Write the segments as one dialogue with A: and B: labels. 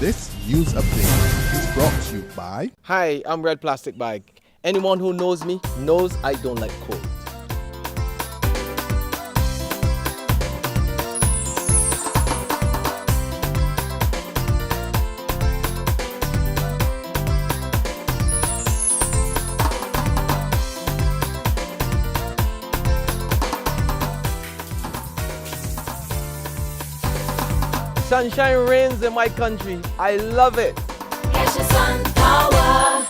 A: This news update is brought to you by...
B: Hi, I'm Red Plastic Bag. Anyone who knows me knows I don't like cold. Sunshine reigns in my country. I love it.
C: Get your sun power.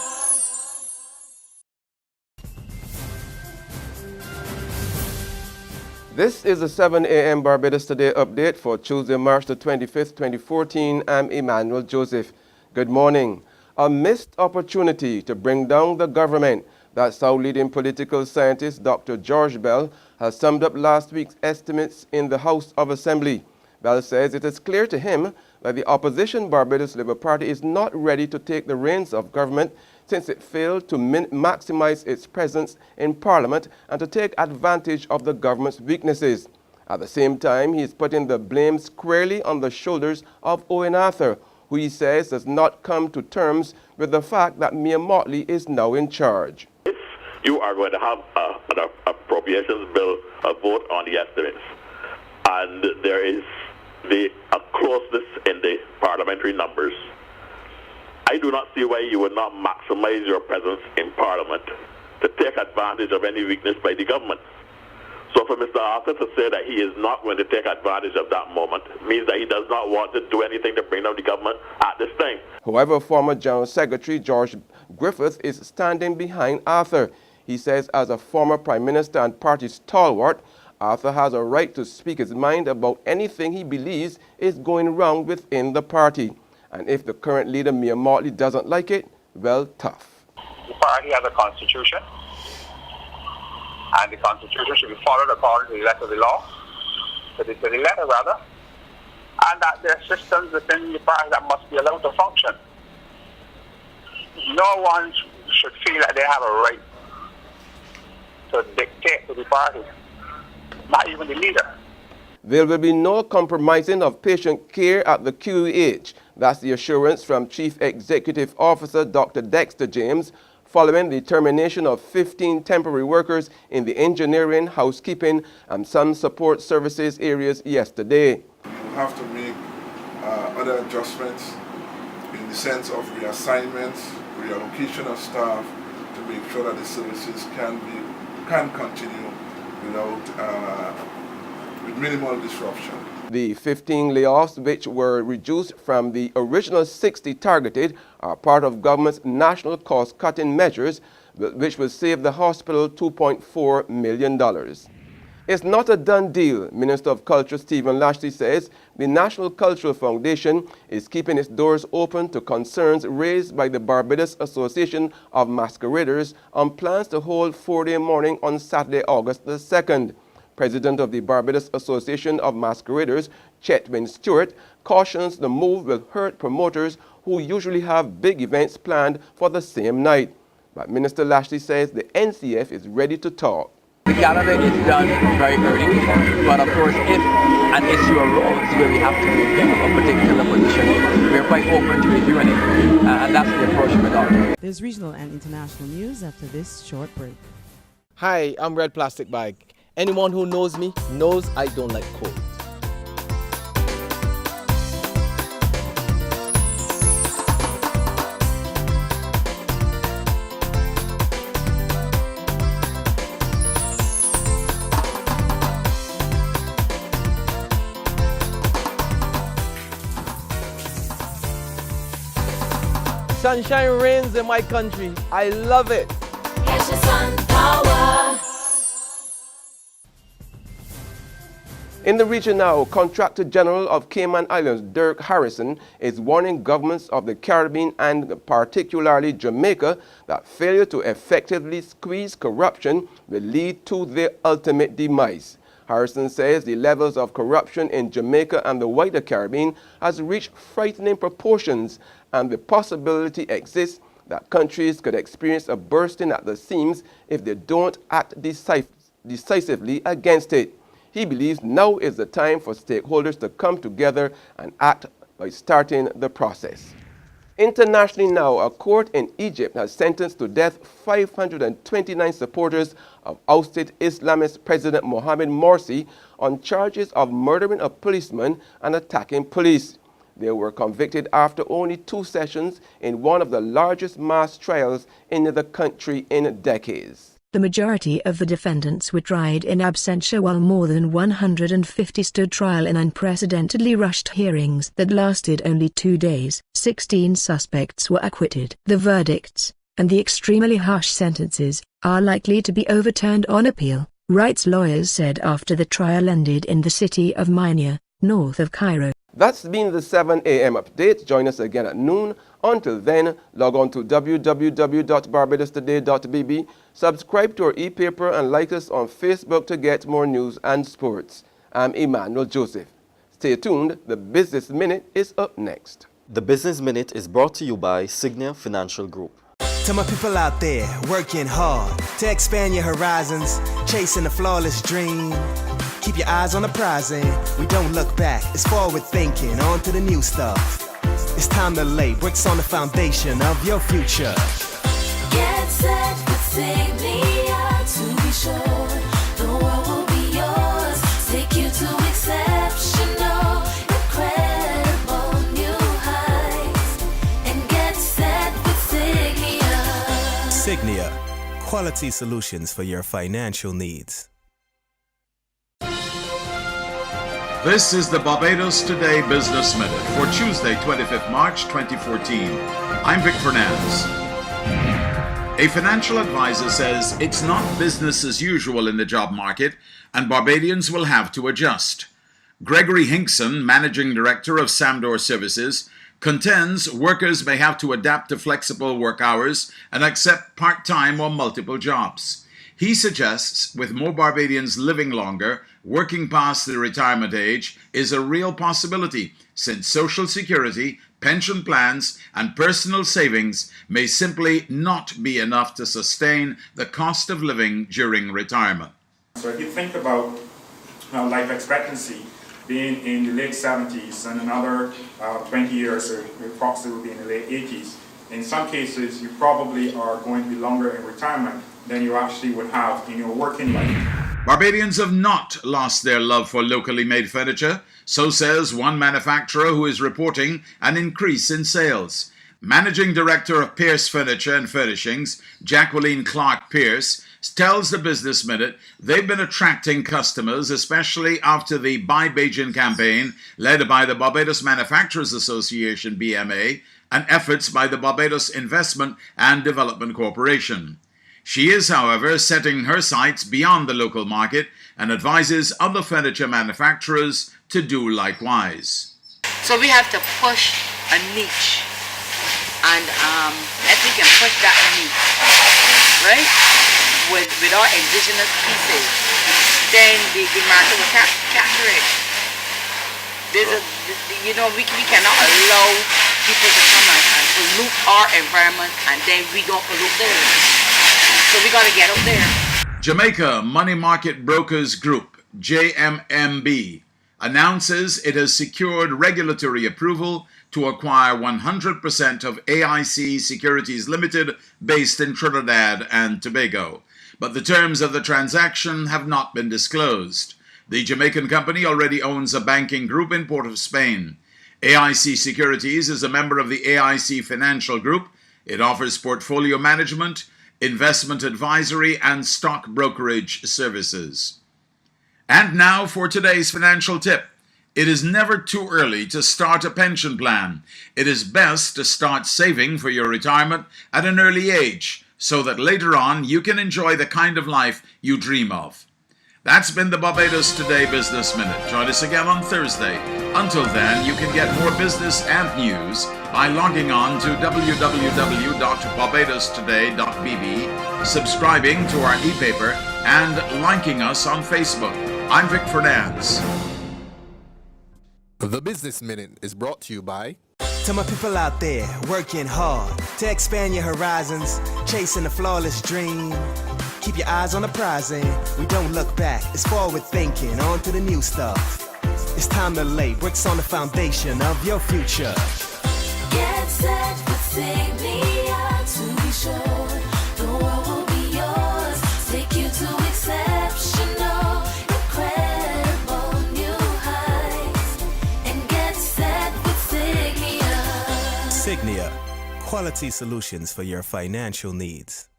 D: This is the 7 a.m. Barbados Today update for Tuesday, March the 25th, 2014. I'm Emmanuel Joseph. Good morning. A missed opportunity to bring down the government. That's how leading political scientist Dr. George Belle has summed up last week's estimates in the House of Assembly. Belle says it is clear to him that the opposition Barbados Labour Party is not ready to take the reins of government since it failed to maximize its presence in Parliament and to take advantage of the government's weaknesses. At the same time, he is putting the blame squarely on the shoulders of Owen Arthur, who he says does not come to terms with the fact that Mayor Motley is now in charge.
E: If you are going to have an appropriations bill, a vote on the estimates, and there is a closeness in the parliamentary numbers, I do not see why you would not maximize your presence in Parliament to take advantage of any weakness by the government. So for Mr. Arthur to say that he is not going to take advantage of that moment means that he does not want to do anything to bring down the government at this time.
D: However, former General Secretary George Griffith is standing behind Arthur. He says as a former Prime Minister and party stalwart, Arthur has a right to speak his mind about anything he believes is going wrong within the party. And if the current leader, Mayor Motley, doesn't like it, well, tough.
F: The party has a constitution, and the constitution should be followed according to the letter of the law, to the letter rather, and that there are systems within the party that must be allowed to function. No one should feel that they have a right to dictate to the party, not even the leader.
D: There will be no compromising of patient care at the QEH. That's the assurance from Chief Executive Officer Dr. Dexter James following the termination of 15 temporary workers in the engineering, housekeeping, and some support services areas yesterday.
G: We will have to make other adjustments in the sense of reassignments, reallocation of staff to make sure that the services can continue with minimal disruption.
D: The 15 layoffs, which were reduced from the original 60 targeted, are part of government's national cost-cutting measures, which will save the hospital $2.4 million. It's not a done deal. Minister of Culture Stephen Lashley says the National Cultural Foundation is keeping its doors open to concerns raised by the Barbados Association of Masqueraders on plans to hold Foreday Morning on Saturday, August the 2nd. President of the Barbados Association of Masqueraders, Chetwin Stewart, cautions the move will hurt promoters who usually have big events planned for the same night. But Minister Lashley says the NCF is ready to talk.
H: The calendar is done very early, but of course if an issue arose where we have to review a particular position, we're quite open to reviewing it, and that's the approach we're on.
I: There's regional and international news after this short break.
B: Hi, I'm Red Plastic Bag. Anyone who knows me knows I don't like cold. Sunshine reigns in my country. I love it.
C: Get your sun power.
D: In the region now, Contractor General of Cayman Islands, Dirk Harrison, is warning governments of the Caribbean and particularly Jamaica that failure to effectively squeeze corruption will lead to their ultimate demise. Harrison says the levels of corruption in Jamaica and the wider Caribbean has reached frightening proportions, and the possibility exists that countries could experience a bursting at the seams if they don't act decisively against it. He believes now is the time for stakeholders to come together and act by starting the process. Internationally now, a court in Egypt has sentenced to death 529 supporters of ousted Islamist President Mohamed Morsi on charges of murdering a policeman and attacking police. They were convicted after only 2 sessions in one of the largest mass trials in the country in decades.
J: The majority of the defendants were tried in absentia while more than 150 stood trial in unprecedentedly rushed hearings that lasted only 2 days. 16 suspects were acquitted. The verdicts, and the extremely harsh sentences, are likely to be overturned on appeal, rights lawyers said after the trial ended in the city of Minya, north of Cairo.
D: That's been the 7 a.m. update. Join us again at noon. Until then, log on to www.barbadostoday.bb, subscribe to our e-paper and like us on Facebook to get more news and sports. I'm Emmanuel Joseph. Stay tuned, the Business Minute is up next.
K: The Business Minute is brought to you by Signia Financial Group.
L: To my people out there working hard to expand your horizons, chasing a flawless dream. Keep your eyes on the prize and we don't look back. It's forward thinking, on to the new stuff. It's time to lay bricks on the foundation of your future.
C: Get set with Signia to be sure the world will be yours. Take you to exceptional, incredible new heights. And get set with Signia.
L: Signia, quality solutions for your financial needs.
M: This is the Barbados Today Business Minute for Tuesday, 25th March 2014. I'm Vic Fernandez. A financial advisor says it's not business as usual in the job market and Barbadians will have to adjust. Gregory Hinkson, Managing Director of Samdor Services, contends workers may have to adapt to flexible work hours and accept part-time or multiple jobs. He suggests with more Barbadians living longer, working past the retirement age is a real possibility since Social Security, pension plans, and personal savings may simply not be enough to sustain the cost of living during retirement.
N: So if you think about life expectancy being in the late 70s and another 20 years, or approximately will be in the late 80s, in some cases you probably are going to be longer in retirement than you actually would have in your working life.
M: Barbadians have not lost their love for locally made furniture, so says one manufacturer who is reporting an increase in sales. Managing Director of Pierce Furniture and Furnishings, Jacqueline Clark Pierce, tells the Business Minute they've been attracting customers, especially after the Buy Bajan campaign led by the Barbados Manufacturers Association, BMA, and efforts by the Barbados Investment and Development Corporation. She is, however, setting her sights beyond the local market and advises other furniture manufacturers to do likewise.
O: So we have to push a niche, and if we can push that niche, right, with our indigenous pieces, then the market will capture it. We cannot allow people to come and pollute our environment and then we don't pollute theirs. So we got to get up there.
M: Jamaica Money Market Brokers Group, JMMB, announces it has secured regulatory approval to acquire 100% of AIC Securities Limited based in Trinidad and Tobago. But the terms of the transaction have not been disclosed. The Jamaican company already owns a banking group in Port of Spain. AIC Securities is a member of the AIC Financial Group. It offers portfolio management, investment advisory, and stock brokerage services. And now for today's financial tip. It is never too early to start a pension plan. It is best to start saving for your retirement at an early age, so that later on you can enjoy the kind of life you dream of. That's been the Barbados Today Business Minute. Join us again on Thursday. Until then, you can get more business and news by logging on to www.barbadostoday.bb, subscribing to our e-paper, and liking us on Facebook. I'm Vic Fernandez.
A: The Business Minute is brought to you by...
L: To my people out there working hard to expand your horizons, chasing a flawless dream. Keep your eyes on the prize and we don't look back. It's forward thinking, on to the new stuff. It's time to lay bricks on the foundation of your future.
C: Get set with Signia to be sure the world will be yours. Take you to exceptional, incredible new heights. And get set with Signia.
L: Signia, quality solutions for your financial needs.